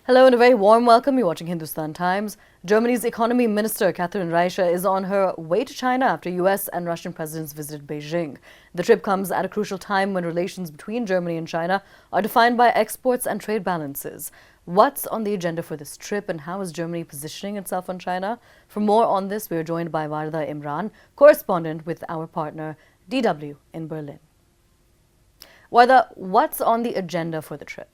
Hello and a very warm welcome. You're watching Hindustan Times. Germany's Economy Minister Katharina Reiche is on her way to China after US and Russian presidents visited Beijing. The trip comes at a crucial time when relations between Germany and China are defined by exports and trade balances. What's on the agenda for this trip and how is Germany positioning itself on China? For more on this, we are joined by Warda Imran, correspondent with our partner DW in Berlin. Warda, what's on the agenda for the trip?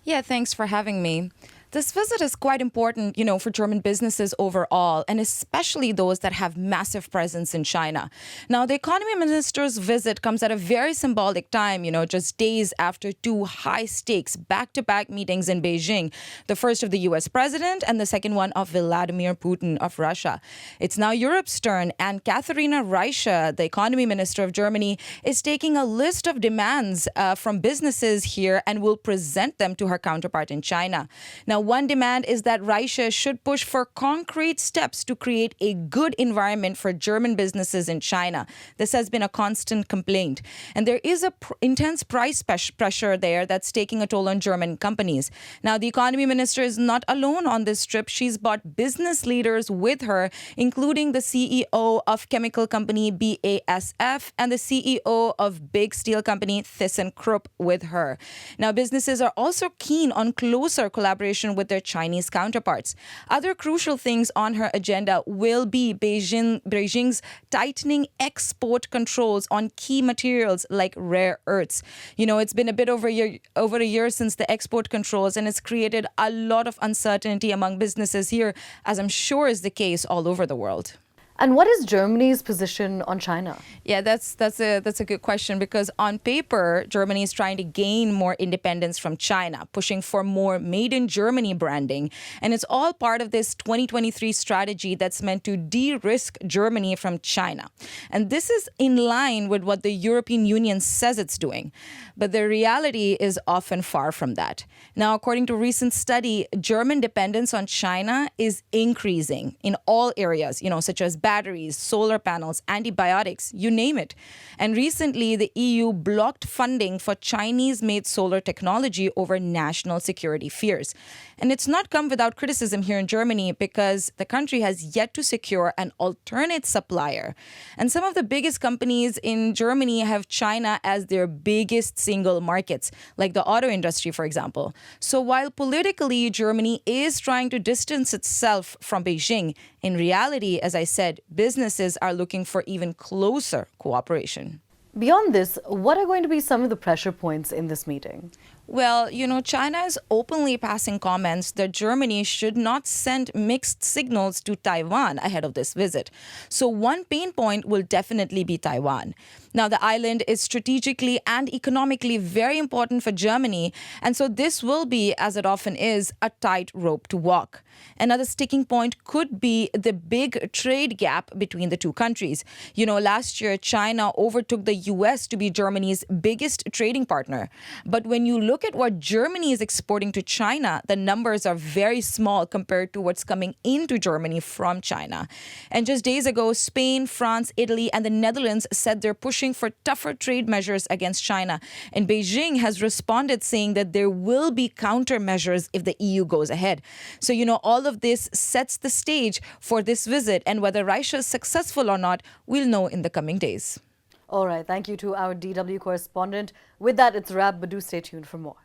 Yeah, thanks for having me. This visit is quite important, for German businesses overall, and especially those that have massive presence in China. Now, the economy minister's visit comes at a very symbolic time, just days after two high-stakes back-to-back meetings in Beijing, the first of the U.S. president and the second one of Vladimir Putin of Russia. It's now Europe's turn, and Katharina Reiche, the economy minister of Germany, is taking a list of demands from businesses here and will present them to her counterpart in China. Now, one demand is that Reiche should push for concrete steps to create a good environment for German businesses in China. This has been a constant complaint. And there is intense price pressure there that's taking a toll on German companies. Now, the economy minister is not alone on this trip. She's brought business leaders with her, including the CEO of chemical company BASF and the CEO of big steel company ThyssenKrupp with her. Now, businesses are also keen on closer collaboration with their Chinese counterparts. Other crucial things on her agenda will be Beijing's tightening export controls on key materials like rare earths. It's been a bit over a year since the export controls, and it's created a lot of uncertainty among businesses here, as I'm sure is the case all over the world. And what is Germany's position on China? Yeah, that's a good question, because on paper, Germany is trying to gain more independence from China, pushing for more made in Germany branding. And it's all part of this 2023 strategy that's meant to de-risk Germany from China. And this is in line with what the European Union says it's doing. But the reality is often far from that. Now, according to a recent study, German dependence on China is increasing in all areas, such as batteries, solar panels, antibiotics, you name it. And recently, the EU blocked funding for Chinese-made solar technology over national security fears. And it's not come without criticism here in Germany, because the country has yet to secure an alternate supplier. And some of the biggest companies in Germany have China as their biggest single markets, like the auto industry, for example. So while politically Germany is trying to distance itself from Beijing, in reality, as I said, businesses are looking for even closer cooperation. Beyond this, what are going to be some of the pressure points in this meeting? Well, China is openly passing comments that Germany should not send mixed signals to Taiwan ahead of this visit. So one pain point will definitely be Taiwan. Now, the island is strategically and economically very important for Germany. And so this will be, as it often is, a tight rope to walk. Another sticking point could be the big trade gap between the two countries. Last year, China overtook the US to be Germany's biggest trading partner. But when you look at what Germany is exporting to China, the numbers are very small compared to what's coming into Germany from China. And just days ago, Spain, France, Italy, and the Netherlands said they're pushing for tougher trade measures against China. And Beijing has responded saying that there will be countermeasures if the EU goes ahead. So, all of this sets the stage for this visit, and whether Reiche is successful or not, we'll know in the coming days. All right. Thank you to our DW correspondent. With that, it's a wrap, but do stay tuned for more.